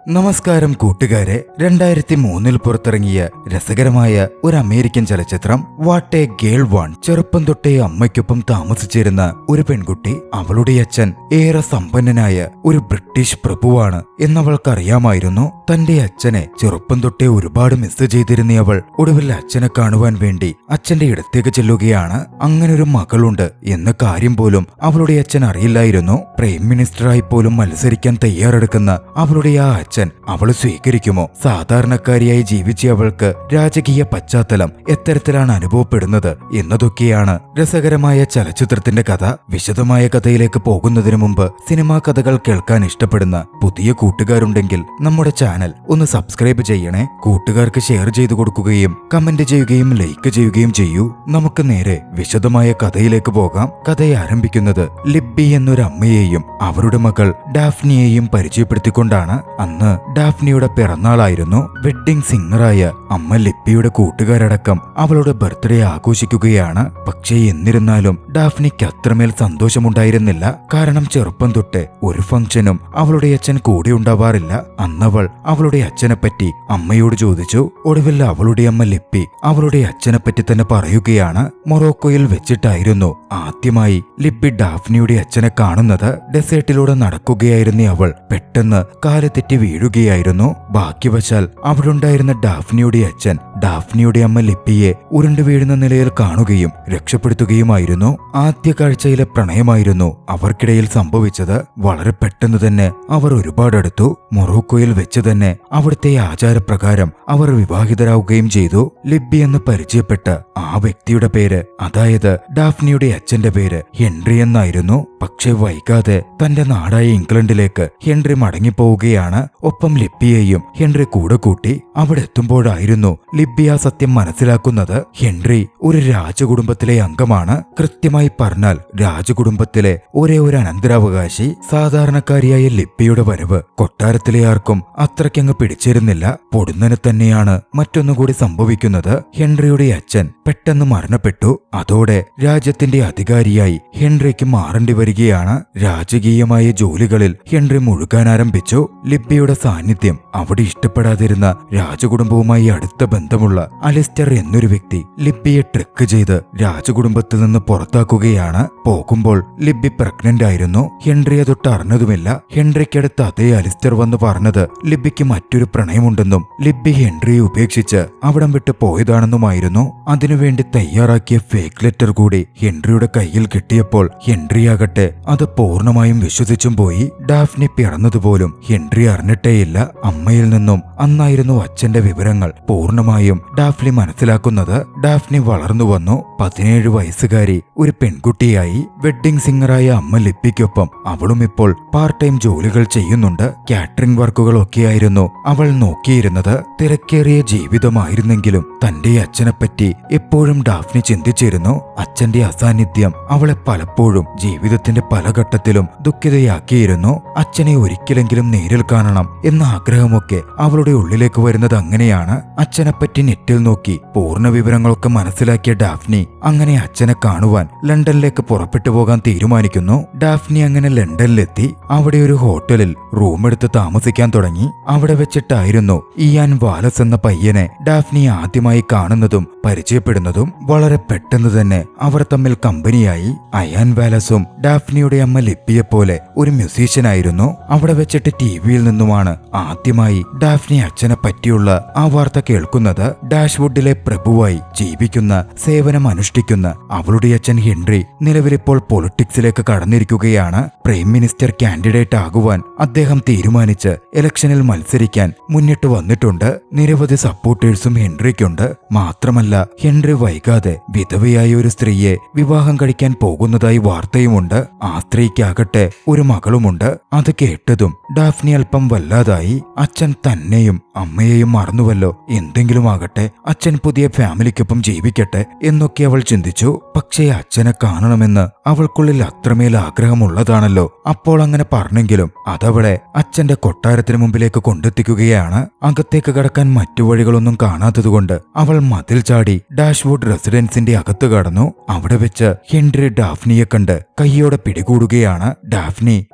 നമസ്കാരം കൂട്ടുകാരെ, 2003 പുറത്തിറങ്ങിയ രസകരമായ ഒരു അമേരിക്കൻ ചലച്ചിത്രം വാട്ട് എ ഗേൾ വാണ്ട്. ചെറുപ്പം തൊട്ടേ അമ്മയ്ക്കൊപ്പം താമസിച്ചിരുന്ന ഒരു പെൺകുട്ടി അവളുടെ അച്ഛൻ ഏറെ സമ്പന്നനായ ഒരു ബ്രിട്ടീഷ് പ്രഭുവാണ് എന്നവൾക്കറിയാമായിരുന്നു. തന്റെ അച്ഛനെ ചെറുപ്പം തൊട്ടേ ഒരുപാട് മിസ് ചെയ്തിരുന്ന അവൾ ഒടുവിൽ അച്ഛനെ കാണുവാൻ വേണ്ടി അച്ഛന്റെ ഇടത്തേക്ക് ചെല്ലുകയാണ്. അങ്ങനൊരു മകളുണ്ട് എന്ന കാര്യം പോലും അവളുടെ അച്ഛൻ അറിയില്ലായിരുന്നു. പ്രൈം മിനിസ്റ്ററായി പോലും മത്സരിക്കാൻ തയ്യാറെടുക്കുന്ന അവളുടെ ആ അച്ഛൻ അവള് സ്വീകരിക്കുമോ? സാധാരണക്കാരിയായി ജീവിച്ച അവൾക്ക് രാജകീയ പശ്ചാത്തലം എത്തരത്തിലാണ് അനുഭവപ്പെടുന്നത് എന്നതൊക്കെയാണ് രസകരമായ ചലച്ചിത്രത്തിന്റെ കഥ. വിശദമായ കഥയിലേക്ക് പോകുന്നതിനു മുമ്പ് സിനിമാ കഥകൾ കേൾക്കാൻ ഇഷ്ടപ്പെടുന്ന പുതിയ കൂട്ടുകാരുണ്ടെങ്കിൽ നമ്മുടെ ചാനൽ ഒന്ന് സബ്സ്ക്രൈബ് ചെയ്യണേ. കൂട്ടുകാർക്ക് ഷെയർ ചെയ്തു കൊടുക്കുകയും കമന്റ് ചെയ്യുകയും ലൈക്ക് ചെയ്യുകയും ചെയ്യൂ. നമുക്ക് നേരെ വിശദമായ കഥയിലേക്ക് പോകാം. കഥയെ ആരംഭിക്കുന്നത് ലിബ്ബി എന്നൊരു അമ്മയെയും അവരുടെ മകൾ ഡാഫ്നിയെയും പരിചയപ്പെടുത്തിക്കൊണ്ടാണ്. അന്ന് ഡാഫ്നിയുടെ പിറന്നാളായിരുന്നു. വെഡ്ഡിംഗ് സിംഗറായ അമ്മ ലിബ്ബിയുടെ കൂട്ടുകാരടക്കം അവളുടെ ബർത്ത്ഡേ ആഘോഷിക്കുകയാണ്. പക്ഷേ എന്നിരുന്നാലും ഡാഫ്നിക്ക് അത്രമേൽ സന്തോഷമുണ്ടായിരുന്നില്ല. കാരണം ചെറുപ്പം തൊട്ട് ഒരു ഫംഗ്ഷനും അവളുടെ അച്ഛൻ കൂടെ ഉണ്ടാവാറില്ല. അന്നവൾ അവളുടെ അച്ഛനെ പറ്റി അമ്മയോട് ചോദിച്ചു. ഒടുവിൽ അവളുടെ അമ്മ ലിബ്ബി അവളുടെ അച്ഛനെ പറ്റി തന്നെ പറയുകയാണ്. മൊറോക്കോയിൽ വെച്ചിട്ടായിരുന്നു ആദ്യമായി ലിബ്ബി ഡാഫ്നിയുടെ അച്ഛനെ കാണുന്നത്. ഡെസേർട്ടിലൂടെ നടക്കുകയായിരുന്ന അവൾ പെട്ടെന്ന് കാല് തെറ്റി വീഴുകയായിരുന്നു. ഭാഗ്യവശാൽ അവിടുണ്ടായിരുന്ന ഡാഫ്നിയുടെ അച്ഛൻ ഡാഫ്നിയുടെ അമ്മ ലിബ്ബിയെ ഉരുണ്ടു വീഴുന്ന നിലയിൽ കാണുകയും രക്ഷപ്പെടുത്തുകയുമായിരുന്നു. ആദ്യ കാഴ്ചയിലെ പ്രണയമായിരുന്നു അവർക്കിടയിൽ സംഭവിച്ചത്. വളരെ പെട്ടെന്ന് തന്നെ അവർ ഒരുപാടടുത്തു. മൊറോക്കോയിൽ വെച്ച് തന്നെ അവിടുത്തെ ആചാരപ്രകാരം അവർ വിവാഹിതരാവുകയും ചെയ്തു. ലിബ്ബി എന്ന് പരിചയപ്പെട്ട ആ വ്യക്തിയുടെ പേര്, അതായത് ഡാഫ്നിയുടെ അച്ഛന്റെ പേര് ഹെൻറി എന്നായിരുന്നു. പക്ഷെ വൈകാതെ തന്റെ നാടായ ഇംഗ്ലണ്ടിലേക്ക് ഹെൻറി മടങ്ങിപ്പോവുകയാണ്. ഒപ്പം ലിബ്ബിയെയും ഹെൻറി കൂടെ കൂട്ടി. അവിടെ എത്തുമ്പോഴായിരുന്നു ലിബ്ബി ആ സത്യം മനസ്സിലാക്കുന്നത്. ഹെൻറി ഒരു രാജകുടുംബത്തിലെ അംഗമാണ്. കൃത്യമായി പറഞ്ഞാൽ രാജകുടുംബത്തിലെ ഒരേ ഒരു അനന്തരാവകാശി. സാധാരണക്കാരിയായ ലിബ്ബിയുടെ വരവ് കൊട്ടാരത്തിലെ ആർക്കും അത്രയ്ക്കങ്ങ് പിടിച്ചിരുന്നില്ല. പൊടുന്നനെ തന്നെയാണ് മറ്റൊന്നുകൂടി സംഭവിക്കുന്നത്. ഹെൻറിയുടെ അച്ഛൻ പെട്ടെന്ന് മരണപ്പെട്ടു. അതോടെ രാജ്യത്തിന്റെ അധികാരിയായി ഹെൻറിക്ക് മാറേണ്ടി വരികയാണ്. രാജകീയമായ ജോലികളിൽ ഹെൻറി മുഴുകാൻ ആരംഭിച്ചു. ലിബ്ബിയുടെ സാന്നിധ്യം അവിടെ ഇഷ്ടപ്പെടാതിരുന്ന രാജകുടുംബവുമായി അടുത്ത ബന്ധമുള്ള അലിസ്റ്റർ എന്നൊരു വ്യക്തി ലിബ്ബിയെ ട്രിക്ക് ചെയ്ത് രാജകുടുംബത്തിൽ നിന്ന് പുറത്താക്കുകയാണ്. പോകുമ്പോൾ ലിബ്ബി പ്രഗ്നന്റ് ആയിരുന്നു. ഹെൻറി അതൊട്ട് അറിഞ്ഞതുമില്ല. ഹെൻറിക്കടുത്ത് അതേ അലിസ്റ്റർ വന്ന് പറഞ്ഞത് ലിബ്ബിക്ക് മറ്റൊരു പ്രണയമുണ്ടെന്നും ലിബ്ബി ഹെൻറിയെ ഉപേക്ഷിച്ച് അവിടം വിട്ട് പോയതാണെന്നുമായിരുന്നു. അതിനുവേണ്ടി തയ്യാറാക്കിയ ഫേക്ക് ലെറ്റർ കൂടി ഹെൻറിയുടെ കയ്യിൽ കിട്ടിയപ്പോൾ ഹെൻറിയാകട്ടെ അത് പൂർണ്ണമായും വിശ്വസിച്ചും പോയി. Daphnia പിറന്നതുപോലും Henry അറിഞ്ഞിട്ടേയില്ല. അമ്മയിൽ നിന്നും അന്നായിരുന്നു അച്ഛന്റെ വിവരങ്ങൾ പൂർണ്ണമായും ഡാഫ്നി മനസ്സിലാക്കുന്നത്. ഡാഫ്നി വളർന്നു വന്നു. 17 വയസ്സുകാരി ഒരു പെൺകുട്ടിയായി. വെഡ്ഡിംഗ് സിംഗറായ അമ്മ ലിബ്ബിക്കൊപ്പം അവളും ഇപ്പോൾ പാർട്ട് ടൈം ജോലികൾ ചെയ്യുന്നുണ്ട്. കാറ്ററിംഗ് വർക്കുകളൊക്കെയായിരുന്നു അവൾ നോക്കിയിരുന്നത്. തിരക്കേറിയ ജീവിതമായിരുന്നെങ്കിലും തന്റെ അച്ഛനെപ്പറ്റി എപ്പോഴും ഡാഫ്നി ചിന്തിച്ചിരുന്നു. അച്ഛന്റെ അസാന്നിധ്യം അവളെ പലപ്പോഴും ജീവിതത്തിന്റെ പല ഘട്ടത്തിലും ദുഃഖിതയാക്കിയിരുന്നു. അച്ഛനെ ഒരിക്കലെങ്കിലും നേരിൽ കാണണം എന്ന ആഗ്രഹമൊക്കെ അവളുടെ ഉള്ളിലേക്ക് വരുന്നത് അങ്ങനെയാണ്. അച്ഛനെപ്പറ്റി നെറ്റിൽ നോക്കി പൂർണ്ണ വിവരങ്ങളൊക്കെ മനസ്സിലാക്കിയ ഡാഫ്നി അങ്ങനെ അച്ഛനെ കാണുവാൻ ലണ്ടനിലേക്ക് പുറപ്പെട്ടു പോകാൻ തീരുമാനിക്കുന്നു. ഡാഫ്നി അങ്ങനെ ലണ്ടനിലെത്തി. അവിടെ ഒരു ഹോട്ടലിൽ റൂമെടുത്ത് താമസിക്കാൻ തുടങ്ങി. അവിടെ വെച്ചിട്ടായിരുന്നു ഇയാൻ വാലസ് എന്ന പയ്യനെ ഡാഫ്നി ആദ്യമായി കാണുന്നതും പരിചയപ്പെടുന്നതും. വളരെ പെട്ടെന്ന് തന്നെ അവർ തമ്മിൽ കമ്പനിയായി. അയാൻ വാലസും ഡാഫ്നിയുടെ അമ്മ ലിബ്ബിയെപ്പോലെ ഒരു മ്യൂസീഷ്യനായിരുന്നു. അവിടെ വെച്ചിട്ട് ടിവിയിൽ നിന്നുമാണ് ആദ്യമായി ഡാഫ്നി അച്ഛനെ പറ്റിയുള്ള ആ വാർത്ത കേൾക്കുന്നത്. ഡാഷ്വുഡിലെ പ്രഭുവായി ജീവിക്കുന്ന സേവനം അനുഷ്ഠിക്കുന്ന അവളുടെ അച്ഛൻ ഹെൻറി നിലവിലിപ്പോൾ പൊളിറ്റിക്സിലേക്ക് കടന്നിരിക്കുകയാണ്. പ്രൈം മിനിസ്റ്റർ കാൻഡിഡേറ്റ് ആകുവാൻ അദ്ദേഹം തീരുമാനിച്ച് ഇലക്ഷനിൽ മത്സരിക്കാൻ മുന്നിട്ട് വന്നിട്ടുണ്ട്. നിരവധി സപ്പോർട്ടേഴ്സും ഹെൻറിക്കുണ്ട്. മാത്രമല്ല ഹെൻറി വൈകാതെ വിധവയായ ഒരു സ്ത്രീയെ വിവാഹം കഴിക്കാൻ പോകുന്നതായി വാർത്തയുമുണ്ട്. ആ സ്ത്രീക്കാകട്ടെ ഒരു മകളുമുണ്ട്. അത് കേട്ടതും ഡാഫ്നി അല്പം വല്ലാതായി. അച്ഛൻ തന്നെയും അമ്മയെയും മറന്നുവല്ലോ. എന്തെങ്കിലും ആകട്ടെ, അച്ഛൻ പുതിയ ഫാമിലിക്കൊപ്പം ജീവിക്കട്ടെ എന്നൊക്കെ അവൾ ചിന്തിച്ചു. പക്ഷേ അച്ഛനെ കാണണമെന്ന് അവൾക്കുള്ളിൽ അത്രമേൽ ആഗ്രഹമുള്ളതാണല്ലോ. അപ്പോൾ അങ്ങനെ പറഞ്ഞെങ്കിലും അതവളെ അച്ഛന്റെ കൊട്ടാരത്തിന് മുമ്പിലേക്ക് കൊണ്ടെത്തിക്കുകയാണ്. അകത്തേക്ക് കടക്കാൻ മറ്റു വഴികളൊന്നും കാണാത്തതുകൊണ്ട് അവൾ മതിൽ ചാടി ഡാഷ്വുഡ് റെസിഡൻസിന്റെ അകത്ത് കടന്നു. അവിടെ വെച്ച് ഹെൻറി ഡാഫ്നിയെ കണ്ട് കൈയോടെ പിടികൂടുകയാണ്. ഡാഫ്നി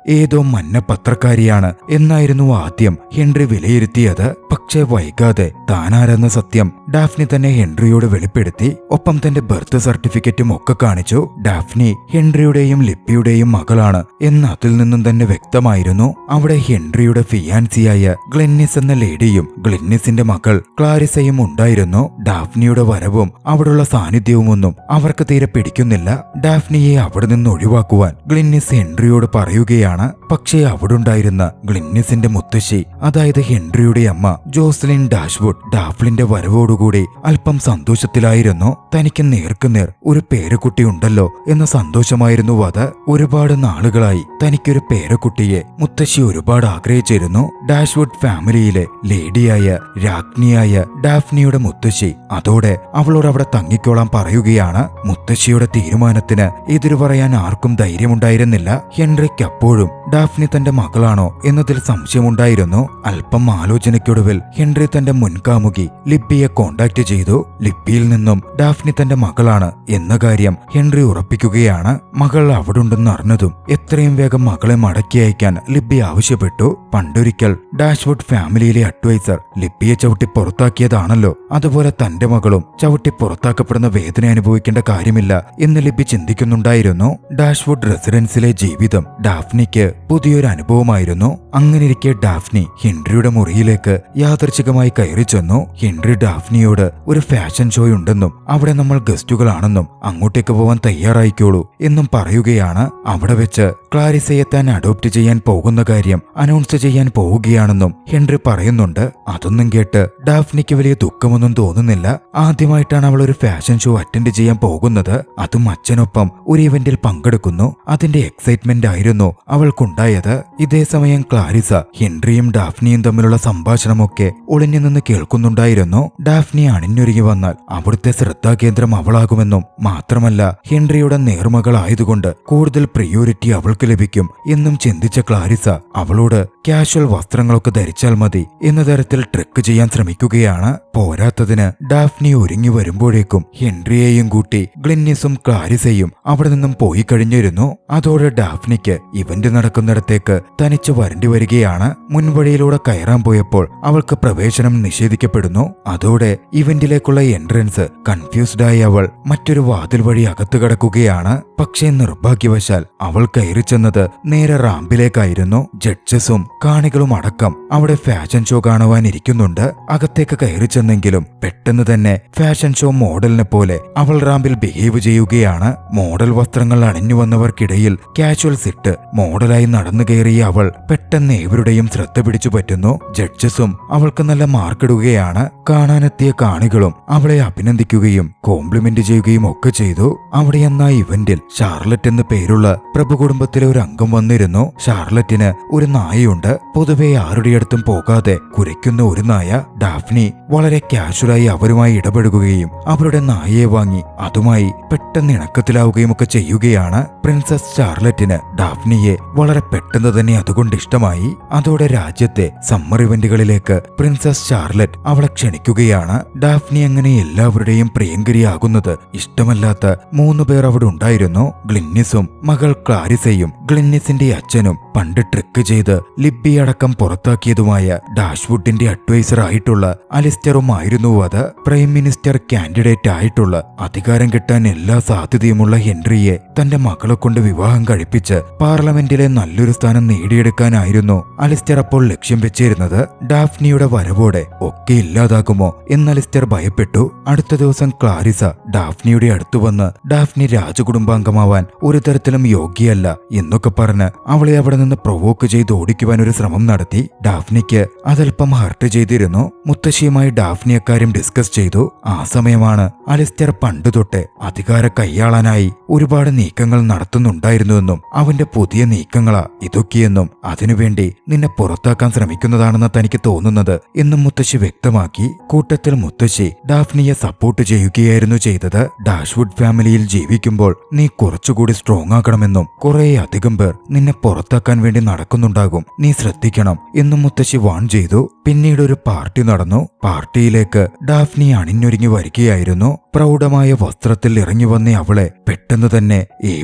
ഏതോ മന്ന പത്രക്കാരിയാണ് എന്നായിരുന്നു ആദ്യം ഹെൻറി വിലയിരുത്തിയത്. പക്ഷേ വൈകാതെ താനാരെന്ന സത്യം ഡാഫ്നി തന്നെ ഹെൻറിയോട് വെളിപ്പെടുത്തി. ഒപ്പം തന്റെ ബർത്ത് സർട്ടിഫിക്കറ്റും ഒക്കെ കാണിച്ചു. ഡാഫ്നി ഹെൻറിയുടെയും ലിപ്പിയുടെയും മകളാണ് എന്ന് അതിൽ നിന്നും തന്നെ വ്യക്തമായിരുന്നു. അവിടെ ഹെൻറിയുടെ ഫിയാൻസിയായ ഗ്ലെന്നിസ് എന്ന ലേഡിയും ഗ്ലെന്നിസിന്റെ മകൾ ക്ലാരിസയും ഉണ്ടായിരുന്നു. ഡാഫ്നിയുടെ വരവും അവിടുള്ള സാന്നിധ്യവുമൊന്നും അവർക്ക് തീരെ പിടിക്കുന്നില്ല. ഡാഫ്നിയെ അവിടെ നിന്ന് ഒഴിവാക്കുവാൻ ഗ്ലെന്നിസ് ഹെൻറിയോട് പറയുകയാണ്. പക്ഷേ അവിടുണ്ടായിരുന്ന ഗ്ലെന്നിസിന്റെ മുത്തശ്ശി, അതായത് ഹെൻറിയുടെ അമ്മ ജോസ്ലിൻ ഡാഷ്വുഡ്, ഡാഫ്ലിന്റെ വരവോടുകൂടി അല്പം സന്തോഷത്തിലായിരുന്നു. തനിക്ക് നേർക്കുനേർ ഒരു പേരക്കുട്ടി ഉണ്ടല്ലോ എന്ന സന്തോഷമായിരുന്നു അത്. ഒരുപാട് നാളുകളായി തനിക്കൊരു പേരക്കുട്ടിയെ മുത്തശ്ശി ഒരുപാട് ആഗ്രഹിച്ചിരുന്നു. ഡാഷ്വുഡ് ഫാമിലിയിലെ ലേഡിയായ രാജ്ഞിയായ ഡാഫ്നിയുടെ മുത്തശ്ശി അതോടെ അവളോട് അവിടെ തങ്ങിക്കോളാൻ പറയുകയാണ്. മുത്തശ്ശിയുടെ തീരുമാനത്തിന് എതിരു പറയാൻ ആർക്കും ധൈര്യമുണ്ടായിരുന്നില്ല. ഹെൻറിക്ക് അപ്പോഴും ഡാഫ്നി തന്റെ മകളാണോ എന്നതിൽ സംശയമുണ്ടായിരുന്നു. അല്പം ആലോചനയ്ക്കൊടുവിൽ ഹെൻറി തന്റെ മുൻകാമുകി ലിപ്പിയെ കോണ്ടാക്ട് ചെയ്തു. ലിപ്പിയിൽ നിന്നും ഡാഫ്നി തന്റെ മകളാണ് എന്ന കാര്യം ഹെൻറി ഉറപ്പിക്കുകയാണ്. മകൾ അവിടുണ്ടെന്ന് അറിഞ്ഞതും എത്രയും വേഗം മകളെ മടക്കി അയക്കാൻ ലിപ്പി ആവശ്യപ്പെട്ടു. പണ്ടൊരിക്കൽ ഡാഷ്വുഡ് ഫാമിലിയിലെ അഡ്വൈസർ ലിപ്പിയെ ചവിട്ടി പുറത്താക്കിയതാണല്ലോ, അതുപോലെ തന്റെ മകളും ചവിട്ടി പുറത്താക്കപ്പെടുന്ന വേദന അനുഭവിക്കേണ്ട കാര്യമില്ല എന്ന് ലിപ്പി ചിന്തിക്കുന്നുണ്ടായിരുന്നു. ഡാഷ്വുഡ് റെസിഡൻസിലെ ജീവിതം ഡാഫ്നിക്ക് പുതിയൊരു അനുഭവമായിരുന്നു. അങ്ങനെയിരിക്കെ ഡാഫ്നി ഹെൻറിയുടെ മുറിയിലേക്ക് യാദർച്ഛികമായി കയറി ചെന്നു. ഹെൻറി ഡാഫ്നിയോട് ഒരു ഫാഷൻ ഷോ ഉണ്ടെന്നും അവിടെ നമ്മൾ ഗസ്റ്റുകളാണെന്നും അങ്ങോട്ടേക്ക് പോവാൻ തയ്യാറായിക്കോളൂ എന്നും പറയുകയാണ്. അവിടെ വെച്ച് ക്ലാരിസയെ താൻ അഡോപ്റ്റ് ചെയ്യാൻ പോകുന്ന കാര്യം അനൗൺസ് ചെയ്യാൻ പോവുകയാണെന്നും ഹെൻറി പറയുന്നുണ്ട്. അതൊന്നും കേട്ട് ഡാഫ്നിക്ക് വലിയ ദുഃഖമൊന്നും തോന്നുന്നില്ല. ആദ്യമായിട്ടാണ് അവൾ ഒരു ഫാഷൻ ഷോ അറ്റൻഡ് ചെയ്യാൻ പോകുന്നത്. അതും അച്ഛനൊപ്പം ഒരു ഇവന്റിൽ പങ്കെടുക്കുന്നു. അതിന്റെ എക്സൈറ്റ്മെന്റ് ആയിരുന്നു അവൾക്കുണ്ടായത്. ഇതേസമയം ക്ലാരിസ ഹെൻറിയും ഡാഫ്നിയും തമ്മിലുള്ള സംഭാഷണമൊക്കെ ഒളിഞ്ഞു നിന്ന് കേൾക്കുന്നുണ്ടായിരുന്നു. ഡാഫ്നി അണിഞ്ഞൊരുങ്ങി വന്നാൽ അവിടുത്തെ ശ്രദ്ധാകേന്ദ്രം അവളാകുമെന്നും മാത്രമല്ല ഹെൻറിയുടെ നേർമകളായതുകൊണ്ട് കൂടുതൽ പ്രിയോറിറ്റി അവൾക്ക് ലഭിക്കും എന്നും ചിന്തിച്ച ക്ലാരിസ അവളോട് കാഷ്വൽ വസ്ത്രങ്ങളൊക്കെ ധരിച്ചാൽ മതി എന്ന തരത്തിൽ ട്രിക്ക് ചെയ്യാൻ ശ്രമിക്കുകയാണ്. പോരാത്തതിന് ഡാഫ്നി ഒരുങ്ങി വരുമ്പോഴേക്കും ഹെൻറിയെയും കൂട്ടി ഗ്ലെന്നിസും ക്ലാരിസയും അവിടെ നിന്നും പോയി കഴിഞ്ഞിരുന്നു. അതോടെ ഡാഫ്നിക്ക് ഇവന്റ് നടക്കുന്നിടത്തേക്ക് തനിച്ച് വരേണ്ടി വരികയാണ്. മുൻവഴിയിലൂടെ കയറാൻ പോയപ്പോൾ അവൾക്ക് പ്രവേശനം നിഷേധിക്കപ്പെടുന്നു. അതോടെ ഇവന്റിലേക്കുള്ള എൻട്രൻസ് കൺഫ്യൂസ്ഡായി അവൾ മറ്റൊരു വാതിൽ വഴി അകത്തു കടക്കുകയാണ്. പക്ഷേ നിർഭാഗ്യവശാൽ അവൾ കയറി ചെന്നത് നേരെ റാമ്പിലേക്കായിരുന്നു. ജഡ്ജസും കാണികളും അടക്കം അവിടെ ഫാഷൻ ഷോ കാണുവാനിരിക്കുന്നുണ്ട്. അകത്തേക്ക് കയറി ചെന്നെങ്കിലും പെട്ടെന്ന് തന്നെ ഫാഷൻ ഷോ മോഡലിനെ പോലെ അവൾ റാമ്പിൽ ബിഹേവ് ചെയ്യുകയാണ്. മോഡൽ വസ്ത്രങ്ങൾ അണിഞ്ഞു വന്നവർക്കിടയിൽ കാഷ്വൽസ് ഇട്ട് മോഡലായി നടന്നു കയറിയ അവൾ പെട്ടെന്ന് ഏവരുടെയും ശ്രദ്ധ പിടിച്ചു പറ്റുന്നു. ജഡ്ജസും അവൾക്ക് നല്ല മാർക്കിടുകയാണ്. കാണാനെത്തിയ കാണികളും അവളെ അഭിനന്ദിക്കുകയും കോംപ്ലിമെന്റ് ചെയ്യുകയും ഒക്കെ ചെയ്തു. അവിടെ എന്ന ഇവന്റിൽ ഷാർലറ്റ് എന്ന് പേരുള്ള പ്രഭു കുടുംബത്തിലെ ഒരു അംഗം വന്നിരുന്നു. ഷാർലറ്റിന് ഒരു നായയുണ്ട്. പൊതുവെ ആരുടെ അടുത്തും പോകാതെ കുരയ്ക്കുന്ന ഒരു നായ. ഡാഫ്നി വളരെ കാഷ്വലായി അവരുമായി ഇടപെടുകയും അവരുടെ നായയെ വാങ്ങി അതുമായി പെട്ടെന്ന് ഇണക്കത്തിലാവുകയും ഒക്കെ ചെയ്യുകയാണ്. പ്രിൻസസ് ഷാർലറ്റിന് ഡാഫ്നിയെ വളരെ പെട്ടെന്ന് തന്നെ അതുകൊണ്ട് ഇഷ്ടമായി. അതോടെ രാജ്യത്തെ സമ്മർ ഇവന്റുകളിലേക്ക് പ്രിൻസസ് ഷാർലറ്റ് അവളെ ക്ഷണിക്കുകയാണ്. ഡാഫ്നി അങ്ങനെ എല്ലാവരുടെയും പ്രിയങ്കരിയാകുന്നത് ഇഷ്ടമല്ലാത്ത 3 പേർ അവിടെ ഉണ്ടായിരുന്നു. ഗ്ലെന്നിസും മകൾ ക്ലാരിസയും ഗ്ലെന്നിസിന്റെ അച്ഛനും പണ്ട് ട്രിക്ക് ചെയ്ത് ലിബ്ബി അടക്കം പുറത്താക്കിയതുമായ ഡാഷ്വുഡിന്റെ അഡ്വൈസർ ആയിട്ടുള്ള അലിസ്റ്ററുമായിരുന്നു അത്. പ്രൈം മിനിസ്റ്റർ കാൻഡിഡേറ്റ് ആയിട്ടുള്ള അധികാരം കിട്ടാൻ എല്ലാ സാധ്യതയുമുള്ള ഹെൻറിയെ തന്റെ മകളെ കൊണ്ട് വിവാഹം കഴിപ്പിച്ച് പാർലമെന്റിലെ നല്ലൊരു സ്ഥാനം നേടിയെടുക്കാനായിരുന്നു അലിസ്റ്റർ അപ്പോൾ ലക്ഷ്യം വെച്ചിരുന്നത്. ഡാഫ്നിയുടെ വരവോടെ ഒക്കെ ഇല്ലാതാകുമോ എന്ന് അലിസ്റ്റർ ഭയപ്പെട്ടു. അടുത്ത ദിവസം ക്ലാരിസ ഡാഫ്നിയുടെ അടുത്തു വന്ന് ഡാഫ്നി രാജകുടുംബാംഗമാവാൻ ഒരു തരത്തിലും യോഗ്യയല്ല എന്നൊക്കെ പറഞ്ഞ് അവളെ അവിടെ നിന്ന് പ്രൊവോക്ക് ചെയ്ത് ഓടിക്കുവാൻ ഒരു ശ്രമം നടത്തി. ഡാഫ്നിക്ക് അതല്പം ഹർട്ട് ചെയ്തിരുന്നു. മുത്തശ്ശിയുമായി ഡാഫ്നി അക്കാര്യം ഡിസ്കസ് ചെയ്തു. ആ സമയമാണ് അലിസ്റ്റർ പണ്ട് തൊട്ടേ അധികാര കൈയാളാനായി ഒരുപാട് നീക്കങ്ങൾ നടത്തുന്നുണ്ടായിരുന്നുവെന്നും അവന്റെ പുതിയ നീക്കങ്ങളാ ഇതൊക്കെയെന്നും അതിനുവേണ്ടി നിന്നെ പുറത്താക്കാൻ ശ്രമിക്കുന്നതാണെന്ന് തനിക്ക് തോന്നുന്നത് എന്നും മുത്തശ്ശി വ്യക്തമാക്കി. കൂട്ടത്തിൽ മുത്തശ്ശി ഡാഫ്നിയെ സപ്പോർട്ട് ചെയ്യുകയായിരുന്നു ചെയ്തത്. ഡാഷ്വുഡ് ഫാമിലിയിൽ ജീവിക്കുമ്പോൾ നീ കുറച്ചുകൂടി സ്ട്രോങ് ആക്കണമെന്നും കുറെ അധികം പേർ നിന്നെ പുറത്താക്കാൻ വേണ്ടി നടക്കുന്നുണ്ടാകും, നീ ശ്രദ്ധിക്കണം എന്നും മുത്തശ്ശി വാൺ ചെയ്തു. പിന്നീട് ഒരു പാർട്ടി നടന്നു. പാർട്ടിയിലേക്ക് ഡാഫ്നി അണിഞ്ഞൊരുങ്ങി വരികയായിരുന്നു. പ്രൗഢമായ വസ്ത്രത്തിൽ ഇറങ്ങി വന്ന അവളെ പെട്ടെന്ന് തന്നെ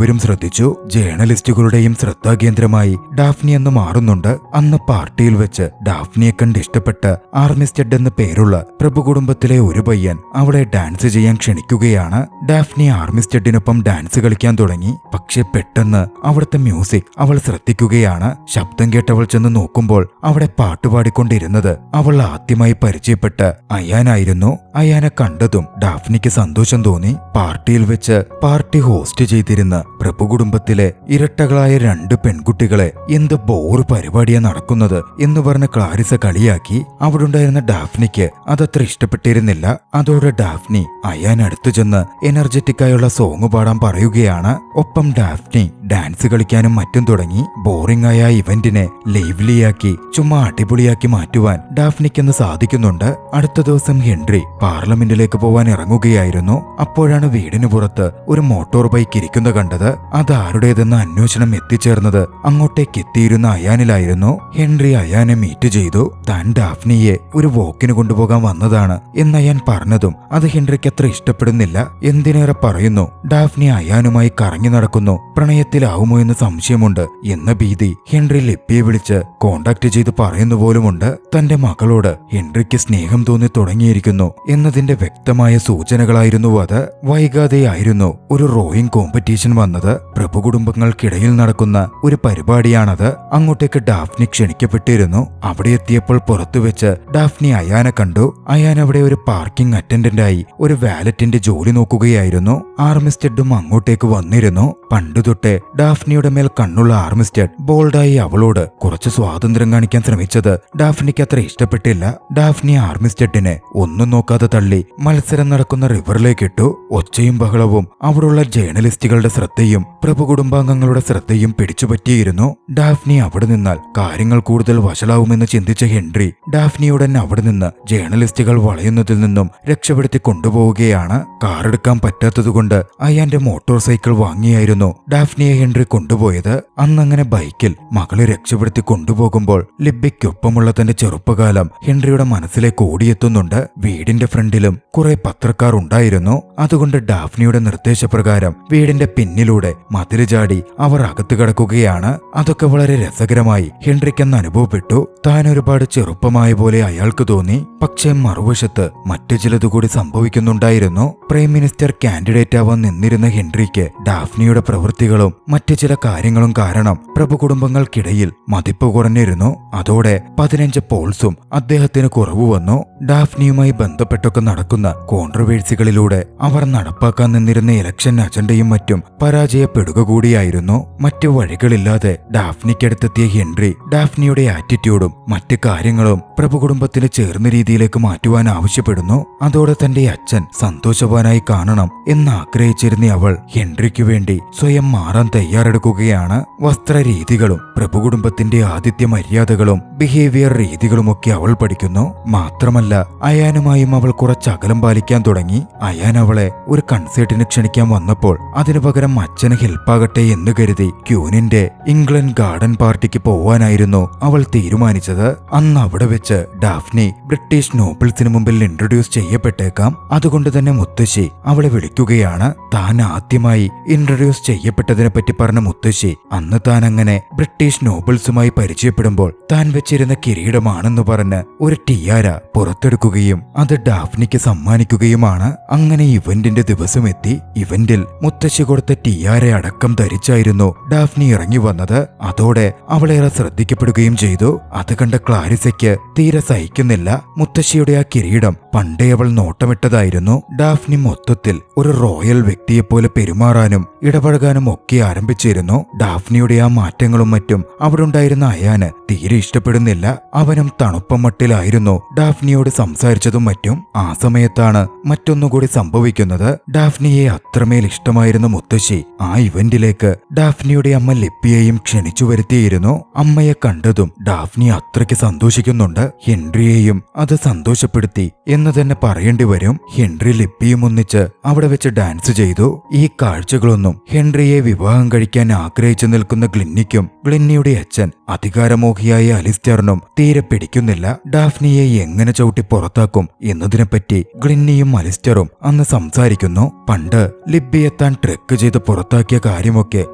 എല്ലാവരും ശ്രദ്ധിച്ചു. ജേർണലിസ്റ്റുകളുടെയും ശ്രദ്ധാകേന്ദ്രമായി ഡാഫ്നി എന്ന് മാറുന്നുണ്ട്. അന്ന് പാർട്ടിയിൽ വെച്ച് ഡാഫ്നിയെ കണ്ട് ഇഷ്ടപ്പെട്ട ആർമിസ്റ്റഡ് എന്ന് പേരുള്ള പ്രഭു കുടുംബത്തിലെ ഒരു പയ്യൻ അവളെ ഡാൻസ് ചെയ്യാൻ ക്ഷണിക്കുകയാണ്. ഡാഫ്നി ആർമിസ്റ്റഡിനൊപ്പം ഡാൻസ് കളിക്കാൻ തുടങ്ങി. പക്ഷെ പെട്ടെന്ന് അവിടുത്തെ മ്യൂസിക് അവൾ ശ്രദ്ധിക്കുകയാണ്. ശബ്ദം കേട്ടവൾ ചെന്ന് നോക്കുമ്പോൾ അവിടെ പാട്ടുപാടിക്കൊണ്ടിരുന്നത് അവൾ ആദ്യമായി പരിചയപ്പെട്ട അയാനായിരുന്നു. അയാനെ കണ്ടതും ഡാഫ്നിക്ക് സന്തോഷം തോന്നി. പാർട്ടിയിൽ വെച്ച് പാർട്ടി ഹോസ്റ്റ് ചെയ്തിരുന്ന പ്രഭു കുടുംബത്തിലെ ഇരട്ടകളായ 2 പെൺകുട്ടികളെ എന്ത് ബോറ് പരിപാടിയാ നടക്കുന്നത് എന്ന് പറഞ്ഞ് ക്ലാരിസ കളിയാക്കി. അവിടെ ഉണ്ടായിരുന്ന ഡാഫ്നിക്ക് അതത്ര ഇഷ്ടപ്പെട്ടിരുന്നില്ല. അതോടെ ഡാഫ്നി അയാൻ അടുത്തു ചെന്ന് എനർജറ്റിക് ആയുള്ള സോങ് പാടാൻ പറയുകയാണ്. ഒപ്പം ഡാഫ്നി ഡാൻസ് കളിക്കാനും മറ്റും തുടങ്ങി. ബോറിംഗ് ആയ ഇവന്റിനെ ലൈവ്ലിയാക്കി ചുമ്മാ അടിപൊളിയാക്കി മാറ്റുവാൻ ഡാഫ്നിക്കെന്ന് സാധിക്കുന്നുണ്ട്. അടുത്ത ദിവസം ഹെൻറി പാർലമെന്റിലേക്ക് പോവാൻ ഇറങ്ങുകയായിരുന്നു. അപ്പോഴാണ് വീടിന് പുറത്ത് ഒരു മോട്ടോർ ബൈക്ക് ഇരിക്കുന്ന കണ്ടത്. അത് ആരുടേതെന്ന അന്വേഷണം എത്തിച്ചേർന്നത് അങ്ങോട്ടേക്ക് എത്തിയിരുന്ന അയാനിലായിരുന്നു. ഹെൻറി അയാനെ മീറ്റ് ചെയ്തു. താൻ ഡാഫ്നിയെ ഒരു വോക്കിന് കൊണ്ടുപോകാൻ വന്നതാണ് എന്ന് അയാൻ പറഞ്ഞതും അത് ഹെൻറിക്ക് അത്ര ഇഷ്ടപ്പെടുന്നില്ല. എന്തിനേറെ പറയുന്നു, ഡാഫ്നി അയാനുമായി കറങ്ങി നടക്കുന്നു, പ്രണയത്തിലാവുമോ എന്ന് സംശയമുണ്ട് എന്ന ഭീതി ഹെൻറി ലിപ്പിയെ വിളിച്ച് കോണ്ടാക്ട് ചെയ്ത് പറയുന്നു പോലുമുണ്ട്. തന്റെ മകളോട് ഹെൻറിക്ക് സ്നേഹം തോന്നി തുടങ്ങിയിരിക്കുന്നു എന്നതിന്റെ വ്യക്തമായ സൂചനകളായിരുന്നു അത്. വൈകാതെയായിരുന്നു ഒരു റോയിങ് കോമ്പറ്റീഷൻ വന്നത്. പ്രഭു കുടുംബങ്ങൾക്കിടയിൽ നടക്കുന്ന ഒരു പരിപാടിയാണത്. അങ്ങോട്ടേക്ക് ഡാഫ്നി ക്ഷണിക്കപ്പെട്ടിരുന്നു. അവിടെ എത്തിയപ്പോൾ പുറത്തുവെച്ച് ഡാഫ്നി അയാനെ കണ്ടു. അയാൻ അവിടെ ഒരു പാർക്കിംഗ് അറ്റൻഡന്റായി ഒരു വാലറ്റിന്റെ ജോലി നോക്കുകയായിരുന്നു. ആർമിസ്റ്റഡും അങ്ങോട്ടേക്ക് വന്നിരുന്നു. പണ്ടുതൊട്ടേ ഡാഫ്നിയുടെ മേൽ കണ്ണുള്ള ആർമിസ്റ്റഡ് ബോൾഡായി അവളോട് കുറച്ച് സ്വാതന്ത്ര്യം കാണിക്കാൻ ശ്രമിച്ചത് ഡാഫ്നിക്ക് അത്ര ഇഷ്ടപ്പെട്ടില്ല. ഡാഫ്നി ആർമിസ്റ്റഡിനെ ഒന്നും നോക്കാതെ തള്ളി മത്സരം നടക്കുന്ന റിവറിലേക്കിട്ടു. ഒച്ചയും ബഹളവും അവിടുള്ള ജേർണലിസ്റ്റുകളുടെ ശ്രദ്ധയും പ്രഭു കുടുംബാംഗങ്ങളുടെ ശ്രദ്ധയും പിടിച്ചുപറ്റിയിരുന്നു. ഡാഫ്നി അവിടെ നിന്നാൽ കാര്യങ്ങൾ കൂടുതൽ വഷളാവുമെന്ന് ചിന്തിച്ച ഹെൻറി ഡാഫ്നിയുടൻ അവിടെ നിന്ന് ജേർണലിസ്റ്റുകൾ വളയുന്നതിൽ നിന്നും രക്ഷപ്പെടുത്തി കൊണ്ടുപോവുകയാണ്. കാറെടുക്കാൻ പറ്റാത്തതുകൊണ്ട് അയാന്റെ മോട്ടോർ സൈക്കിൾ വാങ്ങിയായിരുന്നു ഡാഫ്നിയെ ഹെൻറി കൊണ്ടുപോയത്. അന്നങ്ങനെ ബൈക്കിൽ മകളെ രക്ഷപ്പെടുത്തി കൊണ്ടുപോകുമ്പോൾ ലിബിക്കൊപ്പമുള്ള തന്റെ ചെറുപ്പകാലം ഹെൻറിയുടെ മനസ്സിലേക്ക് ഓടിയെത്തുന്നുണ്ട്. വീടിന്റെ ഫ്രണ്ടിലും കുറെ പത്രക്കാർ ഉണ്ടായിരുന്നു. അതുകൊണ്ട് ഡാഫ്നിയുടെ നിർദ്ദേശപ്രകാരം വീടിന്റെ പിന്നിലൂടെ മതില് ചാടി അവർ അകത്ത് കടക്കുകയാണ്. അതൊക്കെ വളരെ രസകരമായി ഹെൻറിക്കെന്ന് അനുഭവപ്പെട്ടു. താൻ ഒരുപാട് ചെറുപ്പമായ പോലെ അയാൾക്ക് തോന്നി. പക്ഷേ മറുവശത്ത് മറ്റു ചിലതുകൂടി സംഭവിക്കുന്നുണ്ടായിരുന്നു. പ്രൈം മിനിസ്റ്റർ കാൻഡിഡേറ്റ് ആവാൻ നിന്നിരുന്ന ഹെൻറിക്ക് ഡാഫ്നിയുടെ പ്രവൃത്തികളും മറ്റു ചില കാര്യങ്ങളും കാരണം പ്രഭു കുടുംബങ്ങൾക്കിടയിൽ മതിപ്പ് കുറഞ്ഞിരുന്നു. അതോടെ 15 പോൾസും അദ്ദേഹത്തിന് കുറവ് വന്നു. ഡാഫ്നിയുമായി ബന്ധപ്പെട്ടൊക്കെ നടക്കുന്ന കോൺട്രവേഴ്സികളിലൂടെ അവർ നടപ്പാക്കാൻ നിന്നിരുന്ന ഇലക്ഷൻ അജണ്ടയും മറ്റും പരാജയപ്പെടുക കൂടിയായിരുന്നു. മറ്റു വഴികളില്ലാതെ ഡാഫ്നിക്കടുത്തെത്തിയ ഹെൻറി ഡാഫ്നിയുടെ ആറ്റിറ്റ്യൂഡും മറ്റു കാര്യങ്ങളും പ്രഭു കുടുംബത്തിന് ചേർന്ന രീതിയിലേക്ക് മാറ്റുവാൻ ആവശ്യപ്പെടുന്നു. അതോടെ തന്റെ അച്ഛൻ സന്തോഷവാനായി കാണണം എന്ന് ആഗ്രഹിച്ചിരുന്ന അവൾ ഹെൻറിക്ക് വേണ്ടി സ്വയം മാറാൻ തയ്യാറെടുക്കുകയാണ്. വസ്ത്രരീതികളും പ്രഭു കുടുംബത്തിന്റെ ആതിഥ്യ മര്യാദകളും ബിഹേവിയർ രീതികളുമൊക്കെ അവൾ പഠിക്കുന്നു. മാത്രമല്ല അയാനുമായും അവൾ കുറച്ച് അകലം പാലിക്കാൻ തുടങ്ങി. അയാൻ അവളെ ഒരു കൺസേർട്ടിന് ക്ഷണിക്കാൻ വന്നപ്പോൾ അതിനു പകരം അച്ഛന് ഹെൽപ്പാകട്ടെ എന്ന് കരുതി ക്യൂനിന്റെ ഇംഗ്ലണ്ട് ഗാർഡൻ പാർട്ടിക്ക് പോവാനായിരുന്നു അവൾ തീരുമാനിച്ചത്. അന്ന് അവിടെ വെച്ച് ഡാഫ്നി ബ്രിട്ടീഷ് നോബിൾസിന് മുമ്പിൽ ഇൻട്രൊഡ്യൂസ് ചെയ്യപ്പെട്ടേക്കാം. അതുകൊണ്ട് തന്നെ മുത്തശ്ശി അവളെ വിളിക്കുകയാണ്. താൻ ആദ്യമായി ഇൻട്രൊഡ്യൂസ് ചെയ്യപ്പെട്ടതിനെ പറ്റി പറഞ്ഞ മുത്തശ്ശി അന്ന് താൻ അങ്ങനെ ബ്രിട്ടീഷ് നോബിൾസുമായി പരിചയപ്പെടുമ്പോൾ താൻ വെച്ചിരുന്ന കിരീടമാണെന്ന് പറഞ്ഞ് ഒരു ടിയാര പുറത്തെടുക്കുകയും അത് ഡാഫ്നിക്ക് സമ്മാനിക്കുകയുമാണ്. അങ്ങനെ ഇവന്റിന്റെ ദിവസം എത്തി. ഇവന്റിൽ മുത്തശ്ശി കൊടുത്ത ടിയാര അടക്കം ധരിച്ചായിരുന്നു ഡാഫ്നി ഇറങ്ങി വന്നത്. അതോടെ അവളേറെ ശ്രദ്ധിക്കപ്പെടുകയും ചെയ്തു. അത് കണ്ട ക്ലാരിസയ്ക്ക് തീരെ സഹിക്കുന്നില്ല. മുത്തശ്ശിയുടെ ആ കിരീടം പണ്ടേ അവൾ നോട്ടമിട്ടതായിരുന്നു. ഡാഫ്നി മൊത്തത്തിൽ ഒരു റോയൽ വ്യക്തിയെപ്പോലെ പെരുമാറാനും ഇടപഴകാനും ഒക്കെ ആരംഭിച്ചിരുന്നു. ഡാഫ്നിയുടെ ആ മാറ്റങ്ങളും മറ്റും അവിടെ ഉണ്ടായിരുന്ന അയാന് തീരെ ഇഷ്ടപ്പെടുന്നില്ല. അവനും തണുപ്പ മട്ടിലായിരുന്നു ഡാഫ്നിയോട് സംസാരിച്ചതും മറ്റും. ആ സമയത്താണ് മറ്റൊന്നുകൂടി സംഭവിക്കുന്നത്. ഡാഫ്നിയെ അത്രമേൽ ഇഷ്ടമായിരുന്ന മുത്തശ്ശി ആ ഇവന്റിലേക്ക് ഡാഫ്നിയുടെ അമ്മ ലിപ്പിയെയും ക്ഷണിച്ചു വരുത്തിയിരുന്നു. അമ്മയെ കണ്ടതും ഡാഫ്നി അത്രയ്ക്ക് സന്തോഷിക്കുന്നുണ്ട്. ഹെൻറിയെയും അത് സന്തോഷപ്പെടുത്തി എന്ന് തന്നെ പറയേണ്ടി വരും. ഹെൻറി ലിപ്പിയും ഒന്നിച്ച് അവിടെ വെച്ച് ഡാൻസ് ചെയ്തു. ഈ കാഴ്ചകളൊന്നും ഒന്നും ഹെൻറിയെ വിവാഹം കഴിക്കാൻ ആഗ്രഹിച്ചു നിൽക്കുന്ന ഗ്ലിന്നിക്കും ഗ്ലിന്നിയുടെ അച്ഛൻ അധികാരമോഹിയായ അലിസ്റ്ററിനും തീരെ പിടിക്കുന്നില്ല. ഡാഫ്നിയെ എങ്ങനെ ചവിട്ടി പുറത്താക്കും എന്നതിനെപ്പറ്റി ഗ്ലിന്നിയും അലിസ്റ്ററും അന്ന് സംസാരിക്കുന്നു. പണ്ട് ലിബ്ബിയെ താൻ ട്രെക്ക് ചെയ്ത് പുറത്താക്കിയ കാര്യമൊക്കെ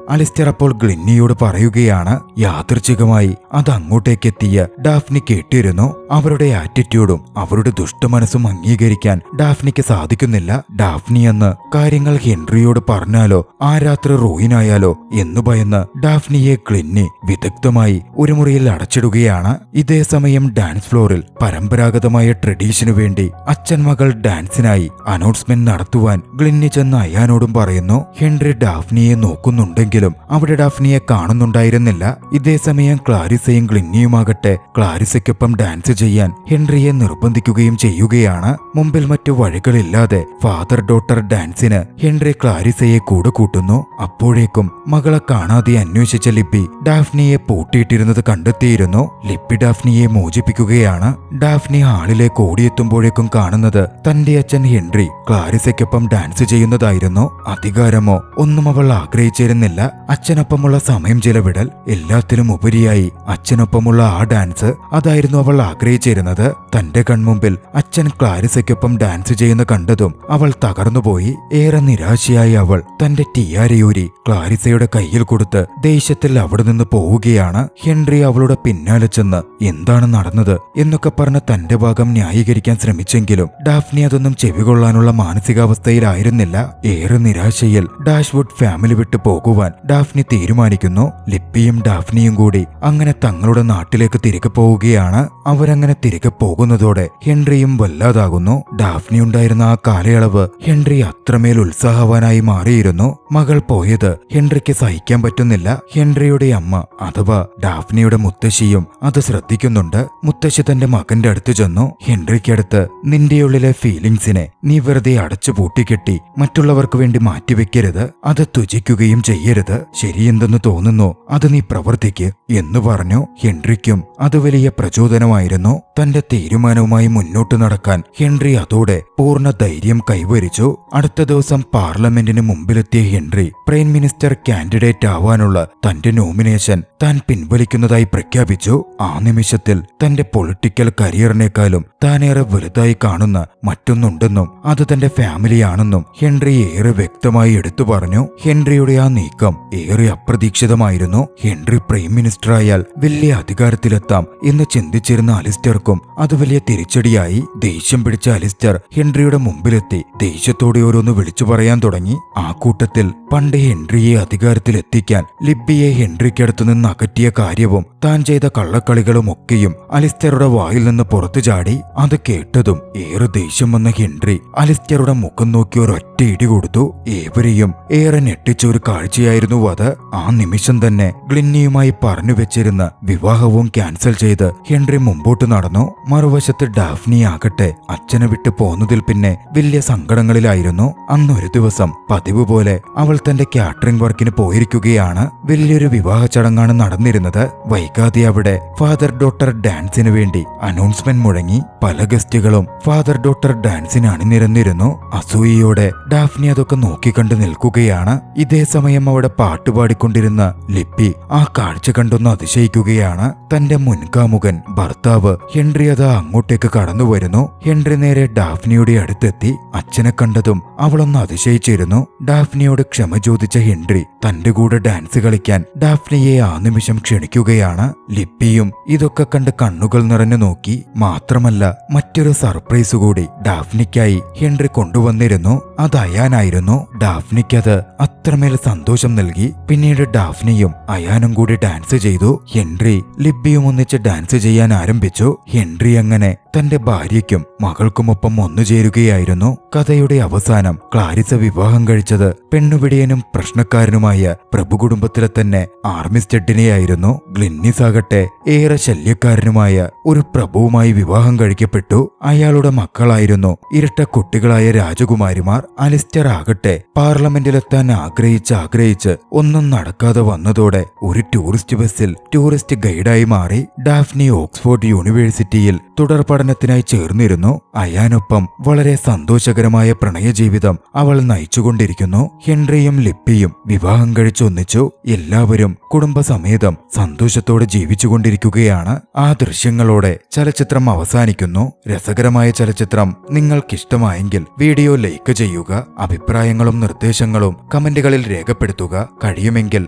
അലിസ്റ്റർ അപ്പോൾ ഗ്ലിന്നിയോട് പറയുകയാണ്. യാദൃച്ഛികമായി അത് അങ്ങോട്ടേക്കെത്തിയ ഡാഫ്നി കേട്ടിരുന്നു. അവരുടെ ആറ്റിറ്റ്യൂഡും അവരുടെ ദുഷ്ടമനസ്സും അംഗീകരിക്കാൻ ഡാഫ്നിക്ക് സാധിക്കുന്നില്ല. ഡാഫ്നി എന്ന് കാര്യങ്ങൾ ഹെൻറിയോട് പറഞ്ഞാലോ ആ രാത്രി റോയിനായാലോ എന്നു ഭയന്ന് ഡാഫ്നിയെ ഗ്ലിന്നി വിദഗ്ധമായി ഒരു മുറിയിൽ അടച്ചിടുകയാണ്. ഇതേ സമയം ഡാൻസ് ഫ്ലോറിൽ പരമ്പരാഗതമായ ട്രഡീഷനു വേണ്ടി അച്ഛൻ മകൾ ഡാൻസിനായി അനൗൺസ്മെന്റ് നടത്തുവാൻ ഗ്ലിന്നി ചെന്ന് അയാനോടും പറയുന്നു. ഹെൻറി ഡാഫ്നിയെ നോക്കുന്നുണ്ടെങ്കിലും അവിടെ ഡാഫ്നിയെ കാണുന്നുണ്ടായിരുന്നില്ല. ഇതേ സമയം ക്ലാരിസയും ഗ്ലിന്നിയുമാകട്ടെ ക്ലാരിസയ്ക്കൊപ്പം ഡാൻസ് ചെയ്യാൻ ഹെൻറിയെ നിർബന്ധിക്കുകയും ചെയ്യുകയാണ്. മുമ്പിൽ മറ്റു വഴികളില്ലാതെ ഫാദർ ഡോട്ടർ ഡാൻസിന് ഹെൻറി ക്ലാരിസയെ കൂടെ കൂട്ടുന്നു. അപ്പോഴേക്കും മകളെ കാണാതെ അന്വേഷിച്ച ലിപ്പി ഡാഫ്നിയെ പൂട്ടിയിട്ടിരുന്നത് കണ്ടെത്തിയിരുന്നു. ലിപ്പി ഡാഫ്നിയെ മോചിപ്പിക്കുകയാണ്. ഡാഫ്നി ഹാളിലേക്ക് ഓടിയെത്തുമ്പോഴേക്കും കാണുന്നത് തന്റെ അച്ഛൻ ഹെൻറി ക്ലാരിസയ്ക്കൊപ്പം ഡാൻസ് ചെയ്യുന്നതായിരുന്നു. അധികാരമോ ഒന്നും അവൾ ആഗ്രഹിച്ചിരുന്നില്ല. അച്ഛനൊപ്പമുള്ള സമയം ചിലവിടൽ, എല്ലാത്തിലും ഉപരിയായി അച്ഛനൊപ്പമുള്ള ആ ഡാൻസ്, അതായിരുന്നു അവൾ ആഗ്രഹിച്ചിരുന്നത്. തന്റെ കൺമുമ്പിൽ അച്ഛൻ ക്ലാരിസയ്ക്കൊപ്പം ഡാൻസ് ചെയ്യുന്ന കണ്ടതും അവൾ തകർന്നുപോയി. ഏറെ നിരാശയായി അവൾ തന്റെ ടിയാരയൂരി ക്ലാരിസയുടെ കയ്യിൽ കൊടുത്ത് ദേഷ്യത്തിൽ അവിടെ നിന്ന് പോവുകയാണ്. ഹെൻറി അവളുടെ പിന്നാലെ ചെന്ന് എന്താണ് നടന്നത് എന്നൊക്കെ പറഞ്ഞ് തന്റെ ഭാഗം ന്യായീകരിക്കാൻ ശ്രമിച്ചെങ്കിലും ഡാഫ്നി അതൊന്നും ചെവികൊള്ളാനുള്ള മാനസികാവസ്ഥയിലായിരുന്നില്ല. ഏറെ നിരാശയിൽ ഡാഷ്വുഡ് ഫാമിലി വിട്ടു പോകുവാൻ ഡാഫ്നി തീരുമാനിക്കുന്നു. ലിപ്പിയും ഡാഫ്നിയും കൂടി അങ്ങനെ തങ്ങളുടെ നാട്ടിലേക്ക് തിരികെ പോവുകയാണ്. അവരങ്ങനെ തിരികെ പോകുന്നതോടെ ഹെൻറിയും വല്ലാതാകുന്നു. ഡാഫ്നി ഉണ്ടായിരുന്ന ആ കാലയളവ് ഹെൻറി അത്രമേൽ ഉത്സാഹവാനായി മാറിയിരുന്നു. മകൾ പോയത് ഹെൻറിക്ക് സഹിക്കാൻ പറ്റുന്നില്ല. ഹെൻറിയുടെ അമ്മ അഥവാ ഡാഫ്നിയുടെ മുത്തശ്ശിയും അത് ശ്രദ്ധിക്കുന്നുണ്ട്. മുത്തശ്ശി തന്റെ മകന്റെ അടുത്ത് ചെന്നു. ഹെൻറിക്കടുത്ത് നിന്റെ ഉള്ളിലെ ഫീലിംഗ്സിനെ നീ വെറുതെ അടച്ചു പൂട്ടിക്കെട്ടി മറ്റുള്ളവർക്ക് വേണ്ടി മാറ്റിവെക്കരുത്. അത് ത്യജിക്കുകയും ചെയ്യരുത്. ശരിയെന്തെന്ന് തോന്നുന്നു അത് നീ പ്രവർത്തിക്ക് എന്ന് പറഞ്ഞു. ഹെൻറിക്കും അത് വലിയ പ്രചോദനമായിരുന്നു. തന്റെ തീരുമാനവുമായി മുന്നോട്ട് നടക്കാൻ ഹെൻറി അതോടെ പൂർണ്ണ ധൈര്യം കൈവരിച്ചു. അടുത്ത ദിവസം പാർലമെന്റിന് മുമ്പിലെത്തിയ ഹെൻറി പ്രൈം മിനിസ്റ്റർ കാൻഡിഡേറ്റ് ആവാനുള്ള തന്റെ നോമിനേഷൻ താൻ പിൻവലിക്കുന്നതായി പ്രഖ്യാപിച്ചു. ആ നിമിഷത്തിൽ തന്റെ പൊളിറ്റിക്കൽ കരിയറിനേക്കാളും താനേറെ വലുതായി കാണുന്ന മറ്റൊന്നുണ്ടെന്നും അത് തന്റെ ഫാമിലിയാണെന്നും ഹെൻറി ഏറെ വ്യക്തമായി എടുത്തു പറഞ്ഞു. ഹെൻറിയുടെ ആ നീക്കം ഏറെ അപ്രതീക്ഷിതമായിരുന്നു. ഹെൻറി പ്രൈം മിനിസ്റ്ററായാൽ വലിയ അധികാരത്തിലെത്താം എന്ന് ചിന്തിച്ചിരുന്ന അലിസ്റ്റർക്കും അത് വലിയ തിരിച്ചടിയായി. ദേഷ്യം പിടിച്ച അലിസ്റ്റർ ഹെൻറിയുടെ മുമ്പിലെത്തി ദേഷ്യത്തോടെ ഓരോന്ന് വിളിച്ചു പറയാൻ തുടങ്ങി. ആ കൂട്ടത്തിൽ പണ്ട് ഹെൻറിയെ അധികാരത്തിലെത്തിക്കാൻ ലിബ്ബിയെ ഹെൻറിക്കടുത്തു നിന്ന് അകറ്റിയ കാര്യവും താൻ ചെയ്ത കള്ളക്കളികളും ഒക്കെയും അലിസ്റ്ററുടെ വായിൽ നിന്ന് പുറത്തു ചാടി. അത് കേട്ടതും ഏറെ ദേഷ്യം വന്ന ഹെൻറി അലിസ്റ്ററുടെ മുഖം നോക്കി ഒരൊറ്റ ഇടി കൊടുത്തു. ഏവരെയും ഏറെ ഞെട്ടിച്ച ഒരു കാഴ്ചയായിരുന്നു അത്. ആ നിമിഷം തന്നെ ഗ്ലിന്നിയുമായി പറഞ്ഞു വെച്ചിരുന്ന വിവാഹവും ക്യാൻസൽ ചെയ്ത് ഹെൻറി മുമ്പോട്ട് നടന്നു. മറുവശത്ത് ഡാഫ്നി ആകട്ടെ അച്ഛനെ വിട്ടു പോന്നതിൽ പിന്നെ വലിയ സങ്കടങ്ങളിലായിരുന്നു. അന്നൊരു ദിവസം പതിവ് പോലെ അവൾ തന്റെ കാറ്ററിംഗ് വർക്കിന് പോയിരിക്കുകയാണ്. വലിയൊരു വിവാഹ ചടങ്ങാണ് നടന്നിരുന്നത്. വൈകാതെ അവിടെ ഫാദർ ഡോട്ടർ ഡാൻസിന് വേണ്ടി അനൗൺസ്മെന്റ് മുഴങ്ങി. പല ഗസ്റ്റുകളും ഫാദർ ഡോട്ടർ ഡാൻസിന് അണിനിരന്നിരുന്നു. അസൂയയോടെ ഡാഫ്നി അതൊക്കെ നോക്കിക്കണ്ട് നിൽക്കുകയാണ്. ഇതേ സമയം അവിടെ പാട്ടുപാടിക്കൊണ്ടിരുന്ന ലിപ്പി ആ കാഴ്ച കണ്ടൊന്ന് അതിശയിക്കുകയാണ്. തന്റെ മുൻകാമുകൻ ഭർത്താവ് ഹെൻറി അതാ അങ്ങോട്ടേക്ക് കടന്നു വരുന്നു. ഹെൻറി നേരെ ഡാഫ്നിയുടെ അടുത്തെത്തി. അച്ഛനെ കണ്ടതും അവളൊന്ന് അതിശയിച്ചിരുന്നു. ഡാഫ്നിയോട് ക്ഷമ ചോദിച്ച ഹെൻറി തന്റെ കൂടെ ഡാൻസ് കളിക്കാൻ ഡാഫ്നിയെ ആ നിമിഷം ക്ഷണിക്കുകയാണ്. ലിപ്പിയും ഇതൊക്കെ കണ്ട് കണ്ണുകൾ നിറഞ്ഞു നോക്കി. മാത്രമല്ല മറ്റൊരു സർപ്രൈസ് കൂടി ഡാഫ്നിക്കായി ഹെൻറി കൊണ്ടുവന്നിരുന്നു. അത് അയാനായിരുന്നു. ഡാഫ്നിക്കത് അത്രമേൽ സന്തോഷം നൽകി. പിന്നീട് ഡാഫ്നിയും അയാനും കൂടി ഡാൻസ് ചെയ്തു. ഹെൻറി ലിബ്ബിയും ഒന്നിച്ച് ഡാൻസ് ചെയ്യാൻ ആരംഭിച്ചു. ഹെൻറി അങ്ങനെ തന്റെ ഭാര്യയ്ക്കും മകൾക്കുമൊപ്പം ഒന്നുചേരുകയായിരുന്നു. കഥയുടെ അവസാനം ക്ലാരിസ വിവാഹം കഴിച്ചത് പെണ്ണുപിടിയനും പ്രശ്നക്കാരനുമായ പ്രഭുകുടുംബത്തിലെ തന്നെ ആർമിസ്റ്റഡിനെയായിരുന്നു. ഗ്ലിന്നിസ് ആകട്ടെ ഏറെ ശല്യക്കാരനുമായ ഒരു പ്രഭുവുമായി വിവാഹം കഴിക്കപ്പെട്ടു. അയാളുടെ മക്കളായിരുന്നു ഇരട്ട കുട്ടികളായ രാജകുമാരിമാർ. അലിസ്റ്റർ ആകട്ടെ പാർലമെന്റിലെത്താൻ ആഗ്രഹിച്ച് ഒന്നും നടക്കാതെ വന്നതോടെ ഒരു ടൂറിസ്റ്റ് ബസ്സിൽ ടൂറിസ്റ്റ് ഗൈഡായി മാറി. ഡാഫ്നി ഓക്സ്ഫോർഡ് യൂണിവേഴ്സിറ്റിയിൽ തുടർ പഠനത്തിനായി ചേർന്നിരുന്നു. അയാനൊപ്പം വളരെ സന്തോഷകരമായ പ്രണയജീവിതം അവൾ നയിച്ചുകൊണ്ടിരിക്കുന്നു. ഹെൻറിയും ലിപ്പിയും വിവാഹം കഴിച്ചൊന്നിച്ചു. എല്ലാവരും കുടുംബസമേതം സന്തോഷത്തോടെ ജീവിച്ചുകൊണ്ടിരിക്കുകയാണ്. ആ ദൃശ്യങ്ങളോടെ ചലച്ചിത്രം അവസാനിക്കുന്നു. രസകരമായ ചലച്ചിത്രം നിങ്ങൾക്കിഷ്ടമായെങ്കിൽ വീഡിയോ ലൈക്ക് ചെയ്യുക. അഭിപ്രായങ്ങളും നിർദ്ദേശങ്ങളും കമന്റുകളിൽ രേഖപ്പെടുത്തുക. കഴിയുമെങ്കിൽ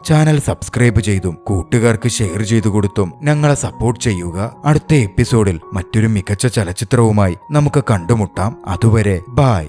ചാനൽ സബ്സ്ക്രൈബ് ചെയ്തും കൂട്ടുകാർക്ക് ഷെയർ ചെയ്തു കൊടുത്തും ഞങ്ങളെ സപ്പോർട്ട് ചെയ്യുക. അടുത്ത എപ്പിസോഡിൽ മറ്റൊരു മികച്ച ചലച്ചിത്രവുമായി നമുക്ക് കണ്ടുമുട്ടാം. അതുവരെ ബൈ.